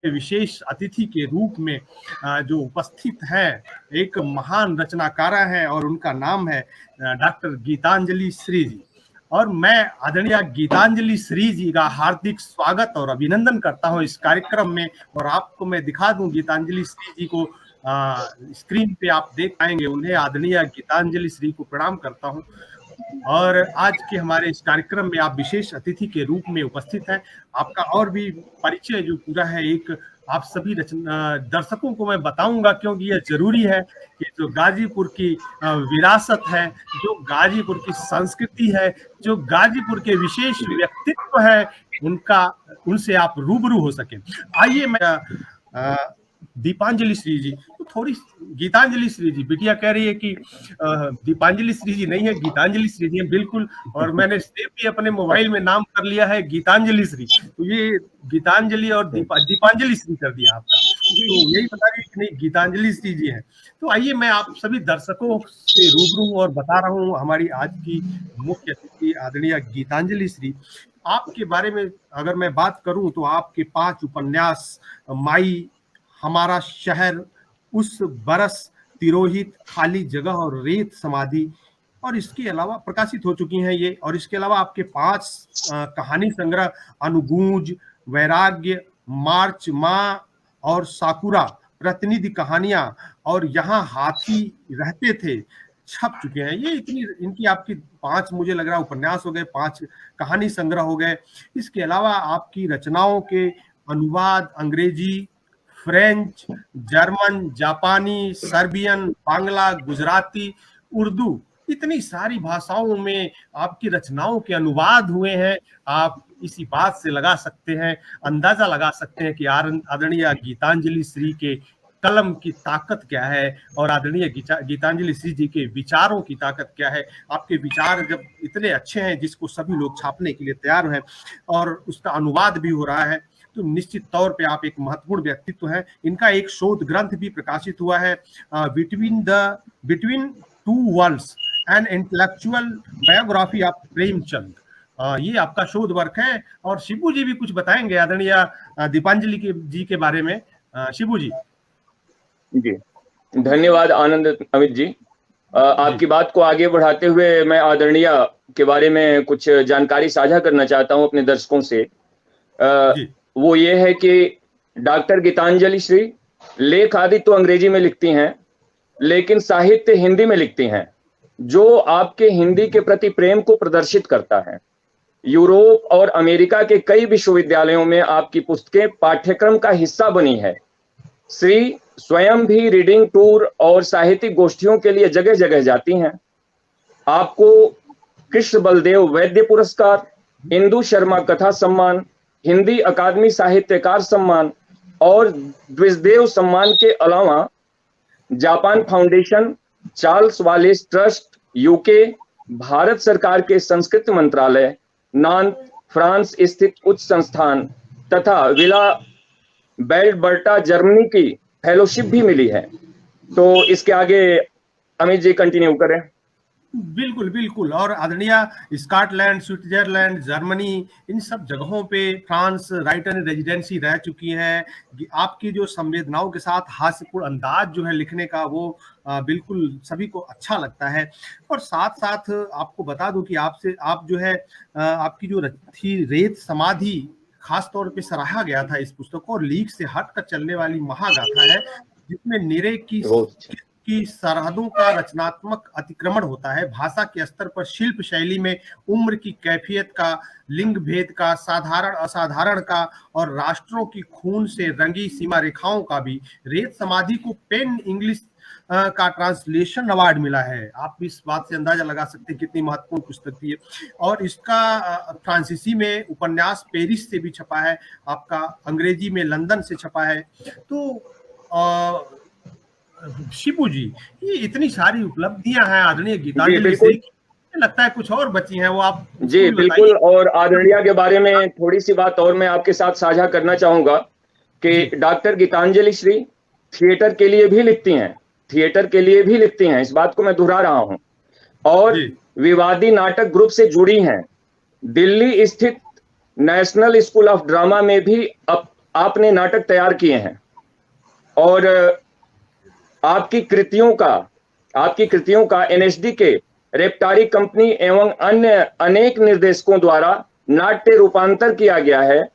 विशेष अतिथि के रूप में जो उपस्थित है, एक महान रचनाकारा है और उनका नाम है डॉक्टर गीतांजलि श्री जी। और मैं आदरणीय गीतांजलि श्री जी का हार्दिक स्वागत और अभिनंदन करता हूं इस कार्यक्रम में। और आपको मैं दिखा दूं गीतांजलि श्री जी को, स्क्रीन पे आप देख पाएंगे उन्हें। आदरणीय गीतांजलि श्री को प्रणाम करता हूं। और आज के हमारे इस कार्यक्रम में आप विशेष अतिथि के रूप में उपस्थित हैं। आपका और भी परिचय जो पूरा है एक आप सभी दर्शकों को मैं बताऊंगा, क्योंकि यह जरूरी है कि जो गाजीपुर की विरासत है, जो गाजीपुर की संस्कृति है, जो गाजीपुर के विशेष व्यक्तित्व है, उनसे आप रूबरू हो सके। आइए मैं दीपांजलि श्री जी तो थोड़ी गीतांजलि श्री जी, बिटिया कह रही है कि दीपांजलि श्री जी नहीं है, गीतांजलि श्री जी है, बिल्कुल। और मैंने सेव भी अपने मोबाइल में नाम कर लिया है गीतांजलि श्री, तो ये गीतांजलि और दीपांजलि श्री कर दिया आपका, तो यही बता रही कि नहीं गीतांजलि श्री जी है। तो आइए मैं आप सभी दर्शकों से रूबरू और बता रहा हूँ हमारी आज की मुख्य अतिथि आदरणीय गीतांजलि श्री। आपके बारे में अगर मैं बात करूं तो आपके 5 उपन्यास माई, हमारा शहर, उस बरस, तिरोहित, खाली जगह और रेत समाधि और इसके अलावा प्रकाशित हो चुकी हैं ये। और इसके अलावा आपके 5 कहानी संग्रह अनुगूंज, वैराग्य, मार्च माँ और साकुरा, प्रतिनिधि कहानियां और यहाँ हाथी रहते थे छप चुके हैं। ये इतनी इनकी आपकी 5 मुझे लग रहा है उपन्यास हो गए, 5 कहानी संग्रह हो गए। इसके अलावा आपकी रचनाओं के अनुवाद अंग्रेजी, फ्रेंच, जर्मन, जापानी, सर्बियन, बांग्ला, गुजराती, उर्दू, इतनी सारी भाषाओं में आपकी रचनाओं के अनुवाद हुए हैं। आप इसी बात से लगा सकते हैं, अंदाजा लगा सकते हैं कि आदरणीय गीतांजलि श्री के कलम की ताकत क्या है और आदरणीय गीतांजलि श्री जी के विचारों की ताकत क्या है। आपके विचार जब इतने अच्छे हैं जिसको सभी लोग छापने के लिए तैयार हैं और उसका अनुवाद भी हो रहा है, तो निश्चित तौर पे आप एक महत्वपूर्ण व्यक्तित्व हैं। इनका एक शोध ग्रंथ भी प्रकाशित हुआ है, between two worlds an intellectual biography of Premchand. ये आपका शोध वर्क है। और शिबू जी भी कुछ बताएंगे आदरणीय दीपांजलि जी के बारे में। शिबू जी। जी धन्यवाद आनंद अमित जी। आपकी बात को आगे बढ़ाते हुए मैं आदरणीय के बारे में कुछ जानकारी साझा करना चाहता हूं अपने दर्शकों से। वो ये है कि डॉक्टर गीतांजलि श्री लेख आदि तो अंग्रेजी में लिखती हैं, लेकिन साहित्य हिंदी में लिखती हैं, जो आपके हिंदी के प्रति प्रेम को प्रदर्शित करता है। यूरोप और अमेरिका के कई विश्वविद्यालयों में आपकी पुस्तकें पाठ्यक्रम का हिस्सा बनी है। श्री स्वयं भी रीडिंग टूर और साहित्यिक गोष्ठियों के लिए जगह जगह जाती हैं। आपको कृष्ण बलदेव वैद्य पुरस्कार, इंदु शर्मा कथा सम्मान, हिंदी अकादमी साहित्यकार सम्मान और द्विजदेव सम्मान के अलावा Japan foundation, Charles Wallis trust, UK, Bharat सरकार के संस्कृति मंत्रालय, नान फ्रांस स्थित उच्च संस्थान तथा विला बेल्टबर्टा जर्मनी की फेलोशिप भी मिली है। तो इसके आगे अमित जी कंटिन्यू करें। बिल्कुल बिल्कुल। और आदरणीय स्कॉटलैंड, स्विट्जरलैंड, जर्मनी, इन सब जगहों पे फ्रांस राइटर इन रेजिडेंसी रह चुकी हैं। आपकी जो संवेदनाओं के साथ हास्यपूर्ण अंदाज जो है लिखने का, वो बिल्कुल सभी को अच्छा लगता है। और साथ साथ आपको बता दूं कि आप जो है आपकी जो थी रेत समाधि, खास तौर पे सराहा गया था इस पुस्तक को, और लीक से हटकर चलने वाली महागाथा है जिसमें निरे की सरहदों का रचनात्मक अतिक्रमण होता है। भाषा के स्तर पर, शिल्प शैली में, उम्र की कैफियत का, लिंग भेद का, साधारण असाधारण का और राष्ट्रों की खून से रंगी सीमा रेखाओं का भी। रेत समाधि को पेन इंग्लिश का ट्रांसलेशन अवार्ड मिला है। आप इस बात से अंदाजा लगा सकते हैं कितनी महत्वपूर्ण पुस्तक थी। और इसका फ्रांसीसी में उपन्यास पेरिस से भी छपा है, आपका अंग्रेजी में लंदन से छपा है। तो शिबू जी, ये इतनी सारी उपलब्धियां हैं आदरणीय गीतांजलि से, लगता है कुछ और बची हैं, वो आप जी बिल्कुल। और आदरणीय के बारे में थोड़ी सी बात और मैं आपके साथ साझा करना चाहूंगा कि डॉक्टर गीतांजलि श्री थिएटर के लिए भी लिखती हैं, इस बात को मैं दोहरा रहा हूं। और विवादी नाटक ग्रुप से जुड़ी हैं। दिल्ली स्थित नेशनल स्कूल ऑफ ड्रामा में भी आपने नाटक तैयार किए हैं और आपकी कृतियों का एनएसडी के रेपटारी कंपनी एवं अन्य अनेक निर्देशकों द्वारा नाट्य रूपांतर किया गया है।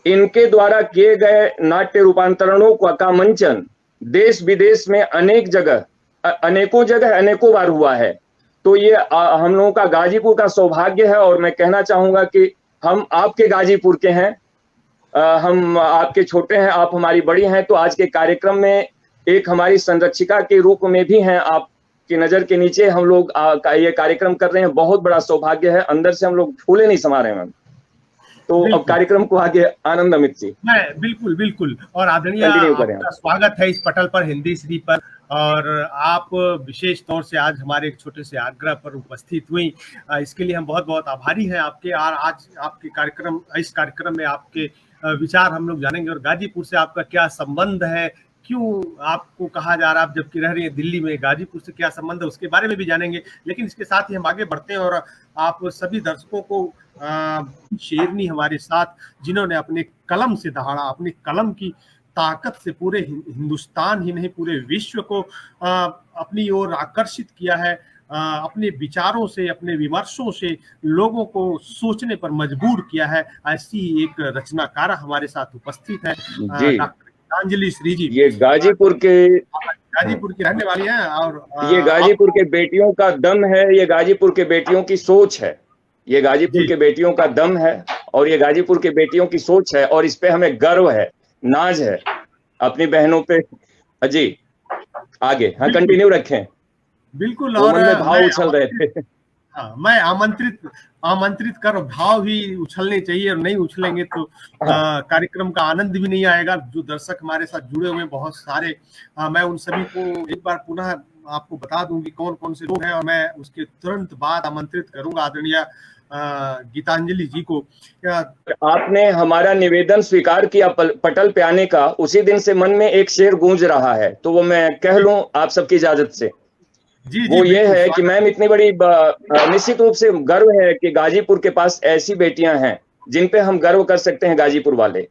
इनके द्वारा किए गए नाट्य रूपांतरणों का मंचन देश विदेश में अनेकों जगह अनेकों बार हुआ है। तो ये हम लोगों का गाजीपुर का सौभाग्य है और मैं कहना चाहूंगा कि हम आपके गाजीपुर के हैं, हम आपके छोटे हैं, आप हमारी बड़ी हैं। तो आज के कार्यक्रम में एक हमारी संरक्षिका के रूप में भी हैं, आपकी नजर के नीचे हम लोग ये कार्यक्रम कर रहे हैं। बहुत बड़ा सौभाग्य है, अंदर से हम लोग फूले नहीं समा रहे हैं। तो अब कार्यक्रम को आगे आनंद अमित जी। मैं बिल्कुल और आदरणीय आपका स्वागत है इस पटल पर, हिंदी श्री पर। और आप विशेष तौर से आज हमारे एक छोटे से आग्रह पर उपस्थित हुई, इसके लिए हम बहुत बहुत आभारी हैं आपके। और आज आपके इस कार्यक्रम में आपके विचार हम लोग जानेंगे और गाजीपुर से आपका क्या संबंध है, क्यों आपको कहा जा रहा है, आप जबकि रह रही है दिल्ली में, गाजीपुर से क्या संबंध है, उसके बारे में भी जानेंगे। लेकिन इसके साथ ही हम आगे बढ़ते हैं और आप सभी दर्शकों को शेरनी हमारे साथ, जिन्होंने अपने कलम से दहाड़ा, अपनी कलम की ताकत से पूरे हिंदुस्तान ही नहीं पूरे विश्व को अपनी ओर आकर्षित किया है, अपने विचारों से, अपने विमर्शों से लोगों को सोचने पर मजबूर किया है। ऐसी एक रचनाकार हमारे साथ उपस्थित है, डॉक्टर गीतांजलि श्री जी। ये गाजीपुर की रहने वाली है और ये गाजीपुर के बेटियों का दम है, ये गाजीपुर के बेटियों की सोच है, ये गाजीपुर के बेटियों का दम है और ये गाजीपुर के बेटियों की सोच है और इस पे हमें गर्व है, नाज है अपनी बहनों पे। जी आगे, हाँ कंटिन्यू रखें। बिल्कुल। और भाव उछल रहे थे। हाँ, मैं आमंत्रित कर, भाव ही उछलने चाहिए और नहीं उछलेंगे तो कार्यक्रम का आनंद भी नहीं आएगा। जो दर्शक हमारे साथ जुड़े हुए बहुत सारे, मैं उन सभी को एक बार पुनः आपको बता दूंगी कौन कौन से लोग हैं और मैं उसके तुरंत बाद आमंत्रित करूंगा आदरणीय गीतांजलि जी को। आपने हमारा निवेदन स्वीकार किया पटल पे आने का, उसी दिन से मन में एक शेर गूंज रहा है, तो वो मैं कह लूं आप सबकी इजाजत से। वो ये है कि मैम इतनी बड़ी, निश्चित रूप से गर्व है कि गाजीपुर के पास ऐसी बेटियां हैं जिन पे हम गर्व कर सकते हैं गाजीपुर वाले,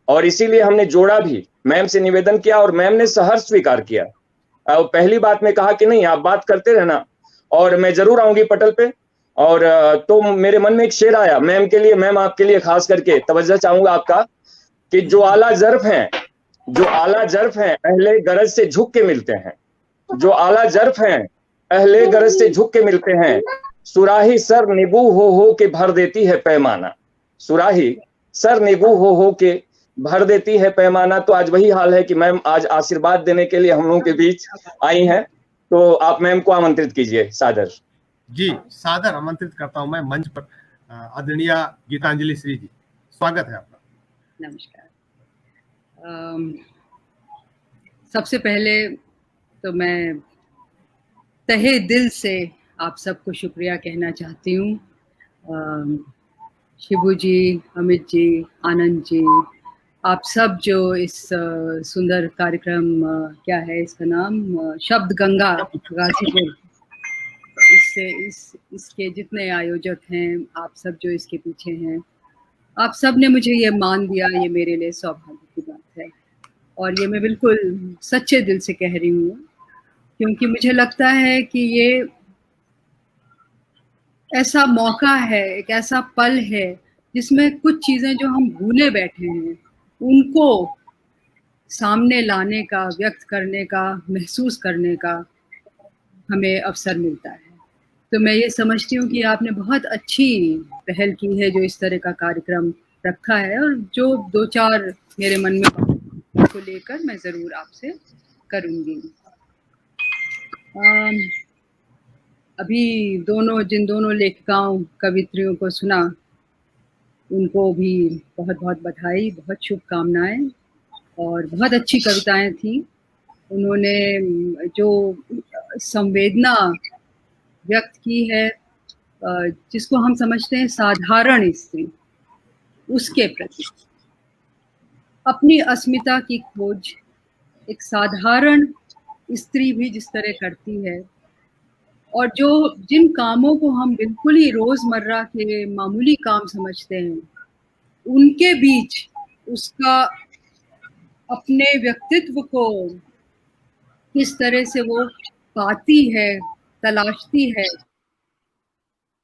और इसीलिए हमने जोड़ा भी, मैम से निवेदन किया और मैम ने सहर्ष स्वीकार किया। पहली बात में कहा कि नहीं आप बात करते रहना और मैं जरूर आऊंगी पटल पे। और तो मेरे मन में एक शेर आया मैम के लिए, मैम आपके लिए खास करके तवज्जो चाहूंगा आपका, कि जो आला जर्फ हैं अहले गरज से झुक के मिलते हैं, जो आला जर्फ हैं अहले गरज से झुक के मिलते हैं, सुराही सर निगू हो के भर देती है पैमाना, सुराही सर निगू हो के भर देती है पैमाना। तो आज वही हाल है कि मैम आज आशीर्वाद देने के लिए हम लोगों के बीच आई हैं, तो आप मैम को आमंत्रित कीजिए सादर। जी सादर आमंत्रित करता हूं मैं मंच पर आदरणीय गीतांजलि श्री जी, स्वागत है आपका। नमस्कार। सबसे पहले तो मैं तहे दिल से आप सबको शुक्रिया कहना चाहती हूँ। शिबू जी, अमित जी, आनंद जी, आप सब जो इस सुंदर कार्यक्रम, क्या है इसका नाम, शब्द गंगा गाजीपुर, इसके जितने आयोजक हैं, आप सब जो इसके पीछे हैं, आप सब ने मुझे ये मान दिया, ये मेरे लिए सौभाग्य की बात है। और ये मैं बिल्कुल सच्चे दिल से कह रही हूँ, क्योंकि मुझे लगता है कि ये ऐसा मौका है, एक ऐसा पल है जिसमें कुछ चीज़ें जो हम भूले बैठे हैं उनको सामने लाने का, व्यक्त करने का, महसूस करने का हमें अवसर मिलता है। तो मैं ये समझती हूँ कि आपने बहुत अच्छी पहल की है जो इस तरह का कार्यक्रम रखा है, और जो दो चार मेरे मन में को लेकर मैं ज़रूर आपसे करूँगी। अभी जिन दोनों लेखिकाओं, कवित्रियों को सुना, उनको भी बहुत बहुत बधाई, बहुत शुभकामनाएं, और बहुत अच्छी कविताएं थी। उन्होंने जो संवेदना व्यक्त की है, जिसको हम समझते हैं साधारण स्त्री, उसके प्रति अपनी अस्मिता की खोज एक साधारण स्त्री भी जिस तरह करती है, और जिन कामों को हम बिल्कुल ही रोजमर्रा के मामूली काम समझते हैं, उनके बीच उसका अपने व्यक्तित्व को किस तरह से वो पाती है, तलाशती है,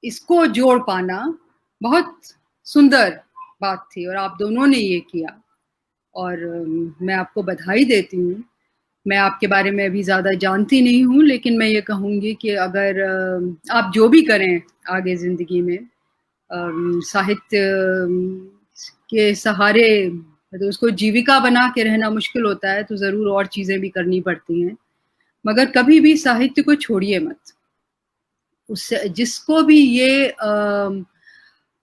इसको जोड़ पाना बहुत सुंदर बात थी और आप दोनों ने ये किया और मैं आपको बधाई देती हूँ। मैं आपके बारे में अभी ज़्यादा जानती नहीं हूँ, लेकिन मैं ये कहूँगी कि अगर आप जो भी करें आगे ज़िंदगी में, साहित्य के सहारे तो उसको जीविका बना के रहना मुश्किल होता है, तो ज़रूर और चीज़ें भी करनी पड़ती हैं, मगर कभी भी साहित्य को छोड़िए मत। उससे जिसको भी ये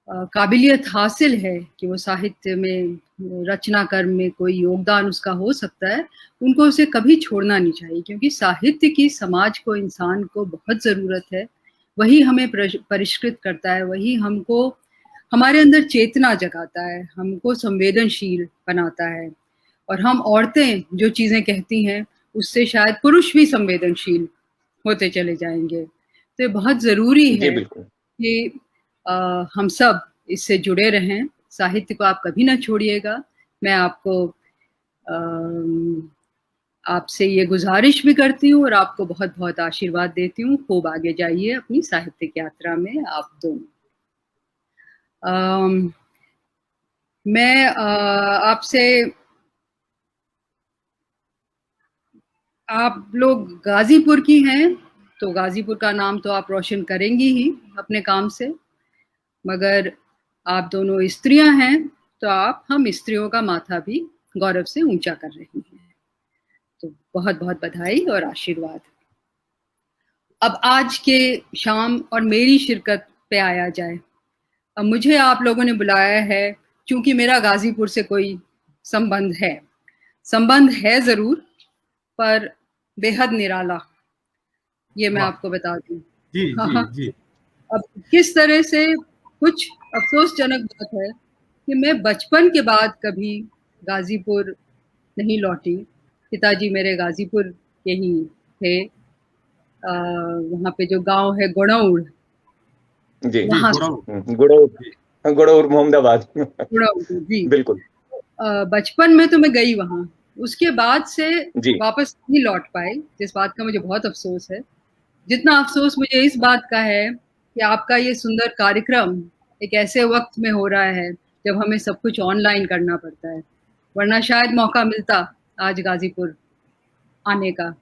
काबिलियत हासिल है कि वो साहित्य में, रचना कर्म में कोई योगदान उसका हो सकता है, उनको उसे कभी छोड़ना नहीं चाहिए, क्योंकि साहित्य की समाज को, इंसान को बहुत ज़रूरत है। वही हमें परिष्कृत करता है, वही हमको, हमारे अंदर चेतना जगाता है, हमको संवेदनशील बनाता है। और हम औरतें जो चीज़ें कहती हैं उससे शायद पुरुष भी संवेदनशील होते चले जाएंगे। तो ये बहुत ज़रूरी है कि हम सब इससे जुड़े रहें। साहित्य को आप कभी ना छोड़िएगा। मैं आपको आपसे ये गुजारिश भी करती हूँ और आपको बहुत बहुत आशीर्वाद देती हूँ। खूब आगे जाइए अपनी साहित्यिक यात्रा में आप दोनों। मैं आपसे, आप लोग गाजीपुर की हैं तो गाजीपुर का नाम तो आप रोशन करेंगी ही अपने काम से, मगर आप दोनों स्त्रियां हैं तो आप हम स्त्रियों का माथा भी गौरव से ऊंचा कर रही हैं। तो बहुत बहुत बधाई और आशीर्वाद। अब आज के शाम और मेरी शिरकत पे आया जाए। अब मुझे आप लोगों ने बुलाया है क्योंकि मेरा गाजीपुर से कोई संबंध है ज़रूर, पर बेहद निराला, ये मैं आपको बता दूं। जी जी जी। अब किस तरह से, कुछ अफसोसजनक बात है कि मैं बचपन के बाद कभी गाजीपुर नहीं लौटी। पिताजी मेरे गाजीपुर के ही थे। वहाँ पे जो गांव है गुणौर, वहाँ गुड़ौर मोहम्मदाबाद जी बिल्कुल। बचपन में तो मैं गई वहाँ, उसके बाद से वापस नहीं लौट पाई, जिस बात का मुझे बहुत अफसोस है। जितना अफसोस मुझे इस बात का है कि आपका ये सुंदर कार्यक्रम एक ऐसे वक्त में हो रहा है जब हमें सब कुछ ऑनलाइन करना पड़ता है, वरना शायद मौका मिलता आज गाजीपुर आने का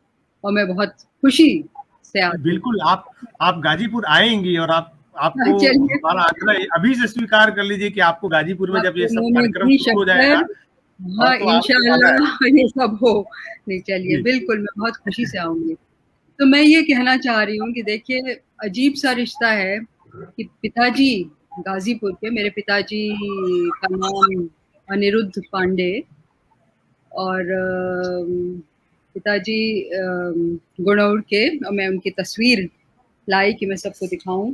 और मैं बहुत खुशी से आती। बिल्कुल, आप गाजीपुर आएंगी और आपको हमारा आग्रह अभी से स्वीकार कर लीजिए कि आपको गाजीपुर में जब ये सब कार्यक्रम शुरू हो जाएगा, हाँ इंशाअल्लाह ये सब हो। नहीं चलिए, बिल्कुल मैं बहुत खुशी से आऊंगी। तो मैं ये कहना चाह रही हूँ कि देखिए, अजीब सा रिश्ता है कि पिताजी गाजीपुर के, मेरे पिताजी का नाम अनिरुद्ध पांडे और पिताजी गुणौर के, और मैं उनकी तस्वीर लाई कि मैं सबको दिखाऊं।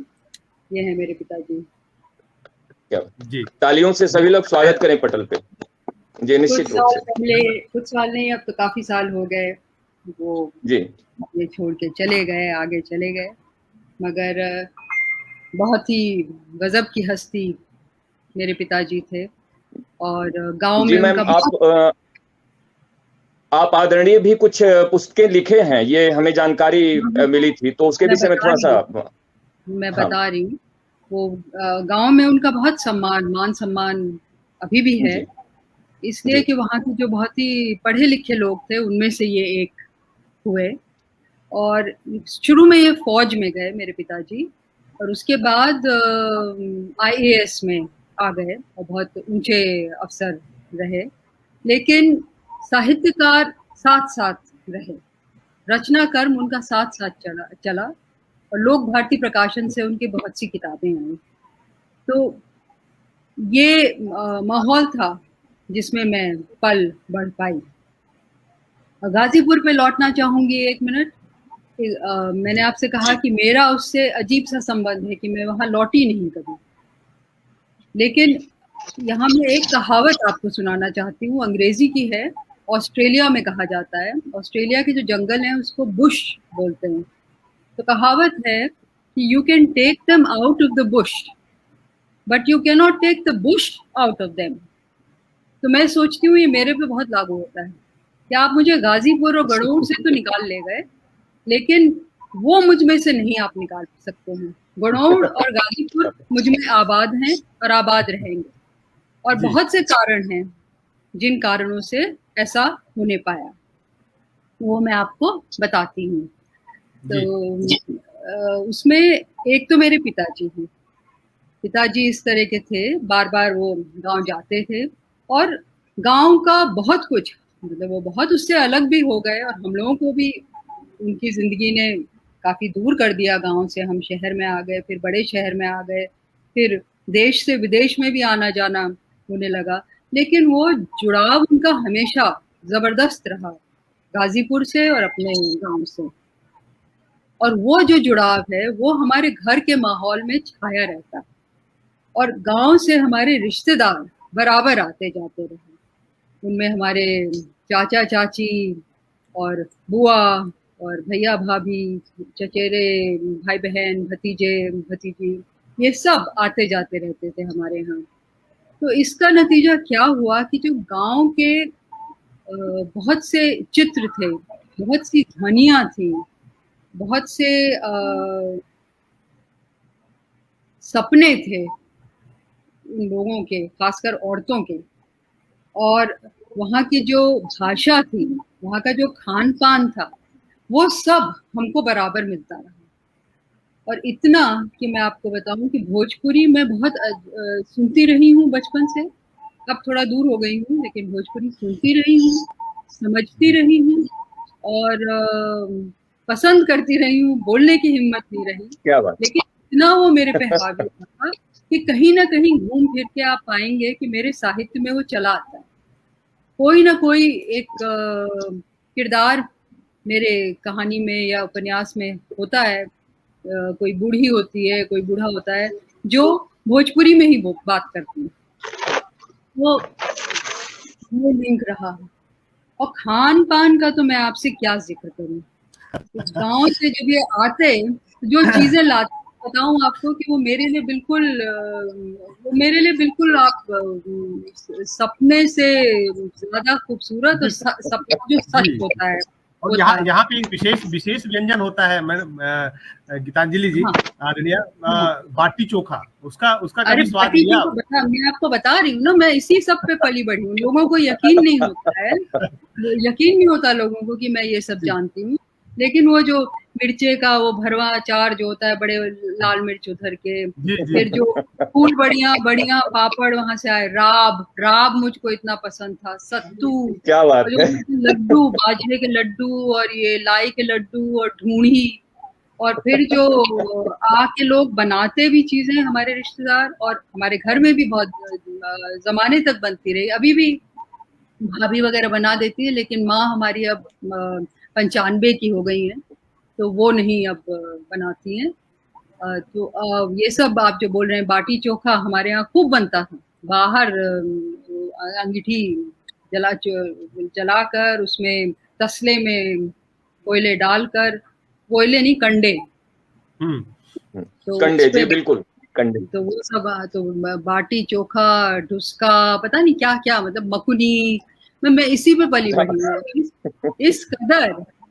ये है मेरे पिताजी। जी, तालियों से सभी लोग स्वागत करें पटल पे। जी, निश्चित रूप से। कुछ साल नहीं, अब तो काफी साल हो गए वो जी ये छोड़ के चले गए, आगे चले गए, मगर बहुत ही गजब की हस्ती मेरे पिताजी थे। और गांव में उनका आप आदरणीय भी कुछ पुस्तकें लिखे हैं, ये हमें जानकारी मिली थी, तो उसके विषय में थोड़ा सा मैं बता रही हूँ। वो गांव में उनका बहुत मान सम्मान अभी भी है, इसलिए कि वहाँ के जो बहुत ही पढ़े लिखे लोग थे उनमें से ये एक हुए। और शुरू में ये फौज में गए मेरे पिताजी, और उसके बाद IAS में आ गए और बहुत ऊंचे अफसर रहे, लेकिन साहित्यकार साथ साथ रहे, रचना कर्म उनका साथ साथ चला और लोक भारती प्रकाशन से उनकी बहुत सी किताबें आई। तो ये माहौल था जिसमें मैं पल बढ़ पाई। गाजीपुर पे लौटना चाहूंगी एक मिनट। मैंने आपसे कहा कि मेरा उससे अजीब सा संबंध है कि मैं वहां लौटी नहीं कभी, लेकिन यहाँ मैं एक कहावत आपको सुनाना चाहती हूँ, अंग्रेजी की है, ऑस्ट्रेलिया में कहा जाता है। ऑस्ट्रेलिया के जो जंगल हैं उसको बुश बोलते हैं। तो कहावत है कि you can take them out of the bush but you can not take the bush out of them. तो मैं सोचती हूँ ये मेरे पे बहुत लागू होता है कि आप मुझे गाजीपुर और गणौर से तो निकाल ले गए, लेकिन वो मुझ में से नहीं आप निकाल सकते हैं। गणौर और गाजीपुर मुझ में आबाद हैं और आबाद रहेंगे, और जी। बहुत से कारण हैं जिन कारणों से ऐसा होने पाया, वो मैं आपको बताती हूँ। तो उसमें एक तो मेरे पिताजी हैं। पिताजी इस तरह के थे, बार बार वो गांव जाते थे, और गांव का बहुत कुछ, मतलब वो बहुत उससे अलग भी हो गए, और हम लोगों को भी उनकी जिंदगी ने काफी दूर कर दिया गांव से। हम शहर में आ गए, फिर बड़े शहर में आ गए, फिर देश से विदेश में भी आना जाना होने लगा, लेकिन वो जुड़ाव उनका हमेशा जबरदस्त रहा गाजीपुर से और अपने गांव से। और वो जो जुड़ाव है वो हमारे घर के माहौल में छाया रहता है, और गांव से हमारे रिश्तेदार बराबर आते जाते रहे। उनमें हमारे चाचा चाची और बुआ और भैया भाभी, चचेरे भाई बहन, भतीजे भतीजी, ये सब आते जाते रहते थे हमारे यहाँ। तो इसका नतीजा क्या हुआ कि जो गांव के बहुत से चित्र थे, बहुत सी ध्वनियाँ थी, बहुत से सपने थे उन लोगों के, खासकर औरतों के, और वहाँ की जो भाषा थी, वहाँ का जो खान पान था, वो सब हमको बराबर मिलता रहा। और इतना कि मैं आपको बताऊं कि भोजपुरी मैं बहुत सुनती रही हूँ बचपन से। अब थोड़ा दूर हो गई हूँ, लेकिन भोजपुरी सुनती रही हूँ, समझती रही हूँ, और पसंद करती रही हूँ। बोलने की हिम्मत नहीं रही, क्या बात। लेकिन इतना वो मेरे पे हावी था कि कहीं ना कहीं घूम फिर के आप पाएंगे कि मेरे साहित्य में वो चला आता है। कोई ना कोई एक किरदार मेरे कहानी में या उपन्यास में होता है। कोई बूढ़ी होती है, कोई बूढ़ा होता है जो भोजपुरी में ही बात करती है। वो लिंक रहा। और खान पान का तो मैं आपसे क्या जिक्र करूं। गांव से जब ये आते, जो चीजें लाते, बताऊं आपको कि वो मेरे लिए बिल्कुल आप सपने से ज्यादा खूबसूरत, और सपना जो सच होता है। और यहाँ पे एक विशेष व्यंजन होता है गीतांजलि जी, आदरणीय, बाटी चोखा। उसका कभी स्वाद लिया? मैं आपको बता रही हूँ ना, मैं इसी सब पे पली बढ़ी हूँ। लोगों को यकीन नहीं होता है, यकीन नहीं होता लोगों को कि मैं ये सब जानती हूँ। लेकिन वो जो मिर्चे का वो भरवा अचार जो होता है, बड़े लाल मिर्च उधर के, फिर जो फूल बढ़िया पापड़ वहां से आए, राब मुझको इतना पसंद था, सत्तू, क्या बात है, लड्डू, बाजरे के लड्डू, और ये लाई के लड्डू, और ढूंढी, और फिर जो आके लोग बनाते भी चीजें, हमारे रिश्तेदार, और हमारे घर में भी बहुत जमाने तक बनती रही। अभी भी भाभी वगैरह बना देती है, लेकिन माँ हमारी अब 95 की हो गई है, तो वो नहीं अब बनाती हैं। तो ये सब आप जो बोल रहे हैं, बाटी चोखा हमारे यहाँ खूब बनता था। बाहर अंगीठी जलाकर उसमें तसले में कोयले डालकर, कोयले नहीं, कंडे, तो कंडे, जी बिल्कुल, कंडे। तो वो सब, तो बाटी चोखा, डुस्का, पता नहीं क्या क्या, मतलब मकुनी, मैं इसी पे पली बढ़ी हूँ।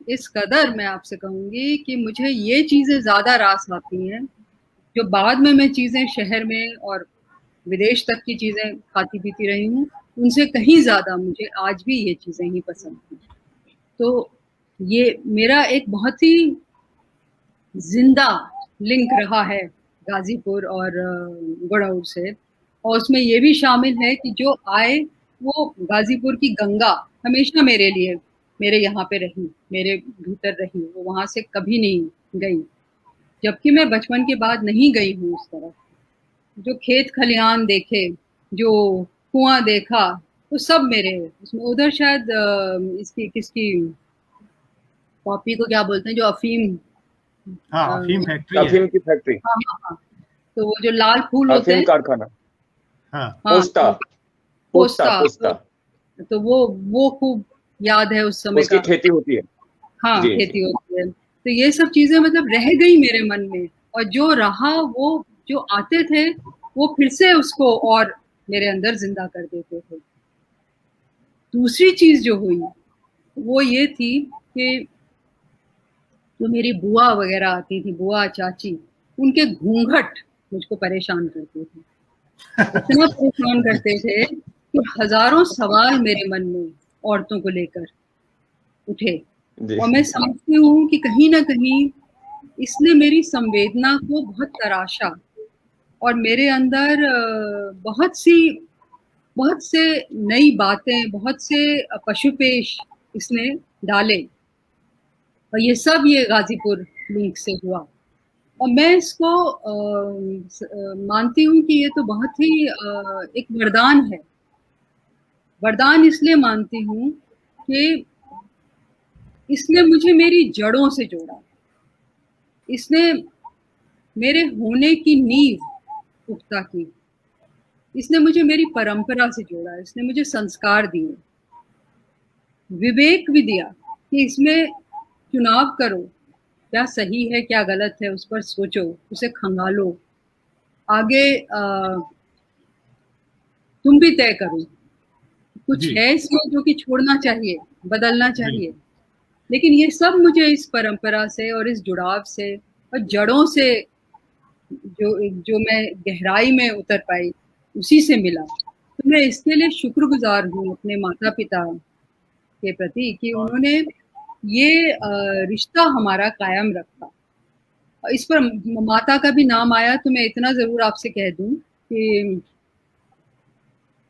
इस कदर मैं आपसे कहूंगी कि मुझे ये चीजें ज्यादा रास आती हैं, जो बाद में मैं चीजें शहर में और विदेश तक की चीजें खाती पीती रही हूँ, उनसे कहीं ज्यादा मुझे आज भी ये चीजें ही पसंद हैं। तो ये मेरा एक बहुत ही जिंदा लिंक रहा है गाजीपुर और गणौर से। और उसमें ये भी शामिल है कि जो आए वो गाजीपुर की गंगा हमेशा मेरे लिए, मेरे यहाँ पे रही, मेरे भीतर रही, वो वहां से कभी नहीं गई। जबकि मैं बचपन के बाद नहीं गई हूँ उस तरफ। जो खेत खलिहान देखे, जो कुआं देखा, तो सब मेरे उसमें। उधर शायद इसकी किसकी कॉफी को क्या बोलते हैं, जो अफीम, अफीम फैक्ट्री, अफीम की फैक्ट्री। हाँ। तो वो जो लाल फूल होते हैं, कारखाना, पोस्ता। तो वो खूब याद है उस समय उसकी का। खेती होती है। हाँ, खेती होती है। तो ये सब चीजें मतलब रह गई मेरे मन में, और जो रहा, वो जो आते थे वो फिर से उसको और मेरे अंदर जिंदा कर देते थे। दूसरी चीज जो हुई वो ये थी कि जो मेरी बुआ वगैरह आती थी, बुआ चाची, उनके घूंघट मुझको परेशान करते थे, इतना परेशान करते थे कि हजारों सवाल मेरे मन में औरतों को लेकर उठे। और मैं समझती हूँ कि कहीं ना कहीं इसने मेरी संवेदना को बहुत तराशा और मेरे अंदर बहुत से नई बातें, बहुत से पशुपेश इसने डाले, और ये सब ये गाजीपुर लीग से हुआ। और मैं इसको मानती हूँ कि ये तो बहुत ही एक वरदान है। वरदान इसलिए मानती हूँ कि इसने मुझे मेरी जड़ों से जोड़ा, इसने मेरे होने की नींव पुख्ता की, इसने मुझे मेरी परंपरा से जोड़ा, इसने मुझे संस्कार दिए, विवेक भी दिया कि इसमें चुनाव करो, क्या सही है क्या गलत है उस पर सोचो, उसे खंगालो, आगे तुम भी तय करो, कुछ है इसमें जो कि छोड़ना चाहिए, बदलना चाहिए। लेकिन ये सब मुझे इस परंपरा से और इस जुड़ाव से और जड़ों से जो मैं गहराई में उतर पाई, उसी से मिला। तो मैं इसके लिए शुक्रगुजार हूँ अपने माता पिता के प्रति कि उन्होंने ये रिश्ता हमारा कायम रखा। इस पर माता का भी नाम आया तो मैं इतना जरूर आपसे कह दूं कि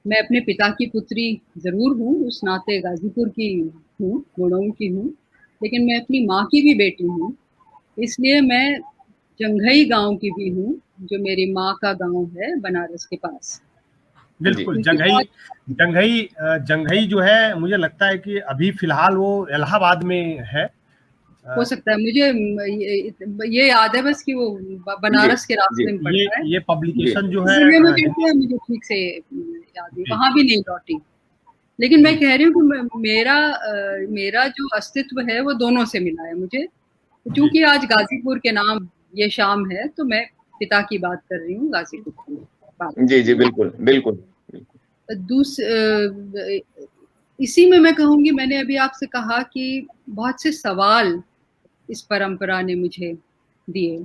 मैं अपने पिता की पुत्री जरूर हूँ, उस नाते गाजीपुर की हूँ, गुड़गांव की हूँ, लेकिन मैं अपनी माँ की भी बेटी हूँ, इसलिए मैं जंघई गांव की भी हूँ, जो मेरी माँ का गांव है बनारस के पास। बिल्कुल, जंघई जो है, मुझे लगता है कि अभी फिलहाल वो इलाहाबाद में है, हो सकता है, मुझे ये याद है बस कि वो बनारस के रास्ते में पड़ता है। ये पब्लिकेशन जो है मुझे ठीक से याद है, वहां भी नहीं लौटी। लेकिन मैं कह रही हूँ कि मेरा जो अस्तित्व है वो दोनों से मिला है मुझे। क्योंकि आज गाजीपुर के नाम ये शाम है तो मैं पिता की बात कर रही हूँ, गाजीपुर की बात। जी बिल्कुल बिल्कुल। इसी में मैं कहूंगी, मैंने अभी आपसे कहा कि बहुत से सवाल इस परंपरा ने मुझे दिए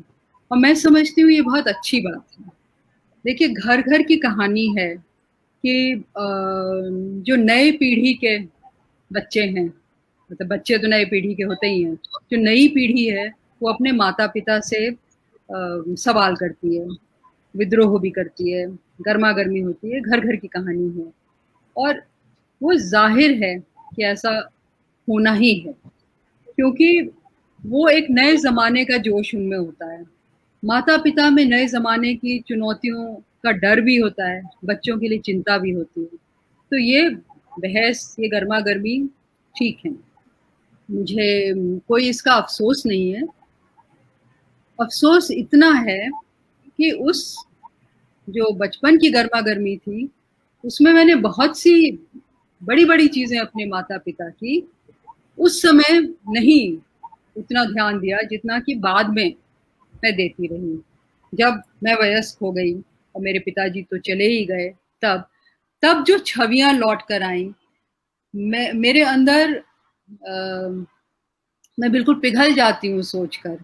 और मैं समझती हूँ ये बहुत अच्छी बात है। देखिए, घर घर की कहानी है कि जो नए पीढ़ी के बच्चे हैं, मतलब बच्चे तो नए पीढ़ी के होते ही हैं, जो नई पीढ़ी है वो अपने माता पिता से सवाल करती है, विद्रोह भी करती है, गर्मा गर्मी होती है, घर घर की कहानी है और वो जाहिर है कि ऐसा होना ही है, क्योंकि वो एक नए जमाने का जोश उनमें होता है। माता पिता में नए जमाने की चुनौतियों का डर भी होता है, बच्चों के लिए चिंता भी होती है। तो ये बहस, ये गर्मा गर्मी ठीक है, मुझे कोई इसका अफसोस नहीं है। अफसोस इतना है कि उस जो बचपन की गर्मा गर्मी थी उसमें मैंने बहुत सी बड़ी बड़ी चीजें अपने माता पिता की उस समय नहीं उतना ध्यान दिया जितना कि बाद में मैं देती रही। जब मैं वयस्क हो गई और मेरे पिताजी तो चले ही गए, तब जो छवियां लौट कर आई, मेरे अंदर मैं बिल्कुल पिघल जाती हूँ सोचकर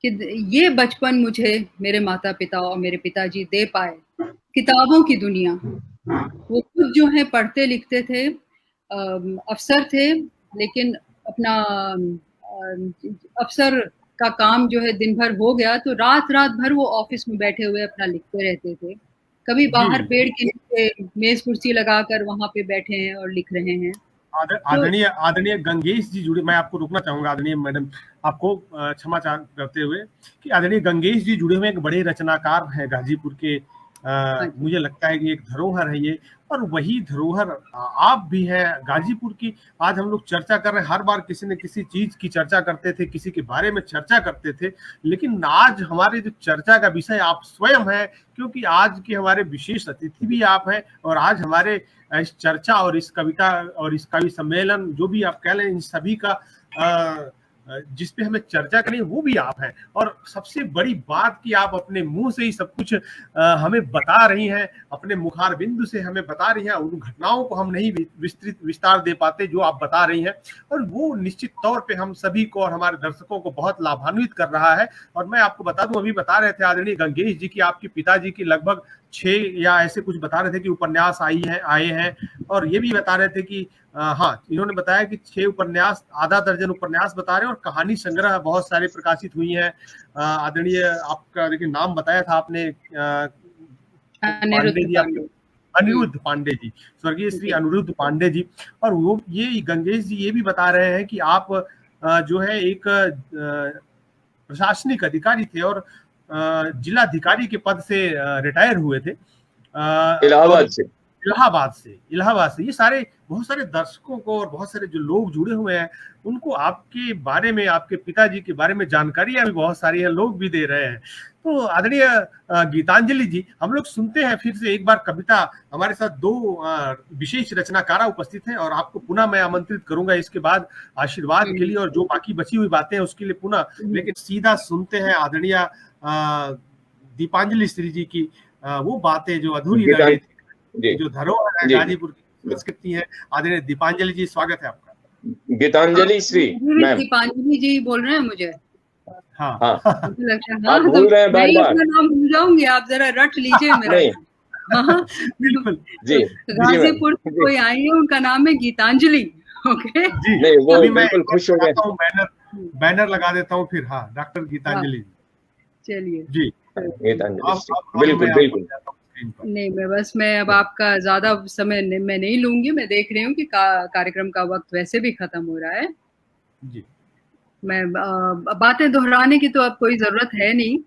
कि ये बचपन मुझे मेरे माता पिता और मेरे पिताजी दे पाए। किताबों की दुनिया, वो खुद जो है पढ़ते लिखते थे, अफसर थे, लेकिन अपना अफसर का काम जो है दिन भर हो गया तो रात भर वो ऑफिस में बैठे हुए अपना लिखते रहते थे। कभी बाहर पेड़ के नीचे मेज कुर्सी लगाकर वहां पे बैठे हैं और लिख रहे हैं। आदरणीय गंगेश जी जुड़े, मैं आपको रोकना चाहूंगा आदरणीय मैडम, आपको क्षमा करते हुए कि आदरणीय गंगेश जी जुड़े हुए एक बड़े रचनाकार हैं गाजीपुर के। मुझे लगता है कि एक धरोहर है ये, और वही धरोहर आप भी हैं गाजीपुर की। आज हम लोग चर्चा कर रहे हैं, हर बार किसी न किसी चीज की चर्चा करते थे, किसी के बारे में चर्चा करते थे, लेकिन आज हमारे जो चर्चा का विषय आप स्वयं है, क्योंकि आज के हमारे विशेष अतिथि भी आप हैं। और आज हमारे इस चर्चा और इस कविता और इस कवि सम्मेलन, जो भी आप कह लें, इन सभी का जिस पे हमें चर्चा करनी है वो भी आप हैं। और सबसे बड़ी बात कि आप अपने मुंह से ही सब कुछ हमें बता रही हैं, अपने मुखार बिंदु से हमें बता रही हैं। उन घटनाओं को हम नहीं विस्तार दे पाते जो आप बता रही हैं, और वो निश्चित तौर पे हम सभी को और हमारे दर्शकों को बहुत लाभान्वित कर रहा है। और मैं आपको बता दूं, अभी बता रहे थे आदरणीय गंगेश जी की आपके पिताजी की लगभग 6 या ऐसे कुछ बता रहे थे कि उपन्यास आए हैं, और ये भी बता रहे थे कि हाँ, इन्होंने बताया कि 6 उपन्यास, आधा दर्जन उपन्यास बता रहे हैं, और कहानी संग्रह बहुत सारे प्रकाशित हुई हैं। आदरणीय आपका देखिए नाम बताया था आपने, पांडे जी, अनिरुद्ध पांडे जी, स्वर्गीय श्री अनिरुद्ध पांडे जी। और वो ये गंगेश जी ये भी बता रहे हैं कि आप जो है एक प्रशासनिक अधिकारी थे और जिलाधिकारी के पद से रिटायर हुए थे इलाहाबाद से। ये सारे बहुत सारे दर्शकों को और बहुत सारे जो लोग जुड़े हुए हैं उनको आपके बारे में, आपके पिताजी के बारे में जानकारियां भी बहुत सारी है, लोग भी दे रहे हैं। तो आदरणीय गीतांजलि जी, हम लोग सुनते हैं फिर से एक बार कविता। हमारे साथ 2 विशेष रचनाकारा उपस्थित हैं और आपको पुनः मैं आमंत्रित करूंगा इसके बाद आशीर्वाद के लिए, और जो बाकी बची हुई बातें हैं उसके लिए पुनः। लेकिन सीधा सुनते हैं आदरणीय दीपांजलि श्री जी की वो बातें जो अधूरी रह गई थी, जो धरोहर है गाजीपुर की संस्कृति है। आदरणीय दीपांजलि जी, स्वागत है आपका। गीतांजलि श्री मैम, दीपांजलि जी बोल रहे हैं मुझे? हाँ आप भूल रहे हैं बार बार, नाम भूल जाऊंगी, आप जरा रट लीजिए मेरा। बिल्कुल जी, गाजीपुर से कोई आई है, उनका नाम है गीतांजलि। ओके जी, नहीं वो अभी मैं बिल्कुल खुश हो गए। बैनर लगा देता हूँ फिर। हाँ, डॉक्टर गीतांजलि चलिए जी, गीतांजलि, बिल्कुल। नहीं, मैं अब आपका ज्यादा समय मैं नहीं लूंगी। मैं देख रही हूँ कि कार्यक्रम का वक्त वैसे भी खत्म हो रहा है जी। मैं बातें दोहराने की तो अब कोई जरूरत है नहीं,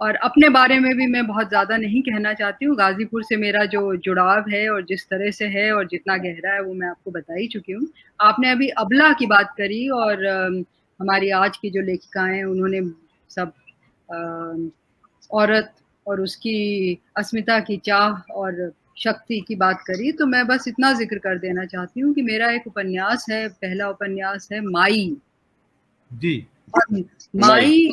और अपने बारे में भी मैं बहुत ज्यादा नहीं कहना चाहती हूँ। गाजीपुर से मेरा जो जुड़ाव है और जिस तरह से है और जितना गहरा है वो मैं आपको बता ही चुकी हूँ। आपने अभी अबला की बात करी, और हमारी आज की जो लेखिकाएं उन्होंने सब औरत और उसकी अस्मिता की चाह और शक्ति की बात करी। तो मैं बस इतना जिक्र कर देना चाहती हूँ कि मेरा एक उपन्यास है, पहला उपन्यास है माई जी। माई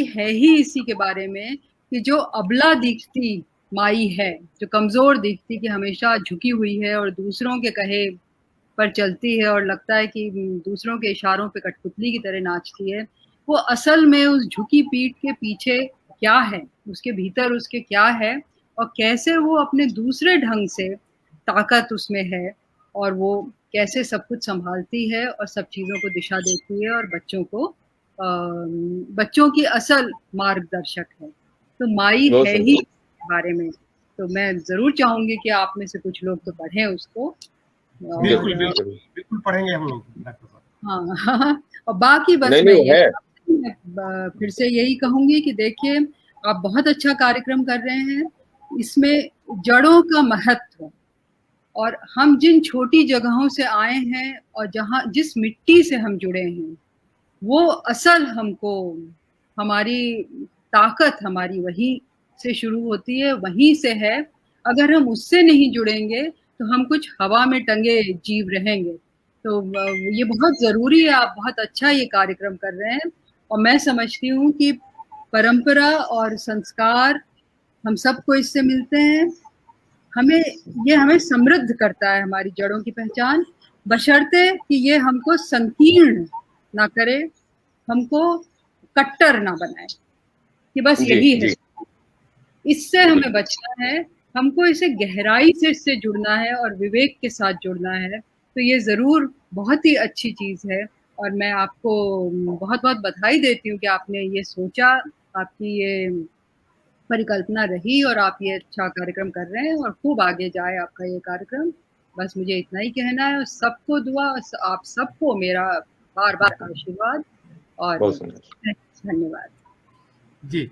है ही इसी के बारे में कि जो अबला दिखती माई है, जो कमजोर दिखती, कि हमेशा झुकी हुई है और दूसरों के कहे पर चलती है और लगता है कि दूसरों के इशारों पे कठपुतली की तरह नाचती है, वो असल में उस झुकी पीठ के पीछे क्या है, उसके भीतर उसके क्या है, और कैसे वो अपने दूसरे ढंग से ताकत उसमें है, और वो कैसे सब कुछ संभालती है और सब चीज़ों को दिशा देती है, और बच्चों की असल मार्गदर्शक है। तो माई है ही बारे में। तो मैं जरूर चाहूंगी कि आप में से कुछ लोग तो पढ़ें उसको। बिल्कुल पढ़ेंगे हम लोग डॉक्टर साहब। हाँ, और बाकी बस मैं फिर से यही कहूंगी कि देखिए, आप बहुत अच्छा कार्यक्रम कर रहे हैं। इसमें जड़ों का महत्व, और हम जिन छोटी जगहों से आए हैं और जिस मिट्टी से हम जुड़े हैं, वो असल हमको, हमारी ताकत हमारी वहीं से शुरू होती है, वहीं से है। अगर हम उससे नहीं जुड़ेंगे तो हम कुछ हवा में टंगे जीव रहेंगे। तो ये बहुत ज़रूरी है। आप बहुत अच्छा ये कार्यक्रम कर रहे हैं, और मैं समझती हूँ कि परंपरा और संस्कार हम सबको इससे मिलते हैं। हमें समृद्ध करता है, हमारी जड़ों की पहचान, बशर्ते कि ये हमको संकीर्ण ना करे, हमको कट्टर ना बनाए, कि बस यही है। इससे हमें बचना है, हमको इसे गहराई से इससे जुड़ना है और विवेक के साथ जुड़ना है। तो ये ज़रूर बहुत ही अच्छी चीज़ है, और मैं आपको बहुत बहुत बधाई देती हूँ कि आपने ये सोचा, आपकी ये परिकल्पना रही, और आप ये अच्छा कार्यक्रम कर रहे हैं, और खूब आगे जाए आपका ये कार्यक्रम। बस मुझे इतना ही कहना है, और सबको दुआ, आप सबको मेरा बार बार आशीर्वाद और धन्यवाद जी।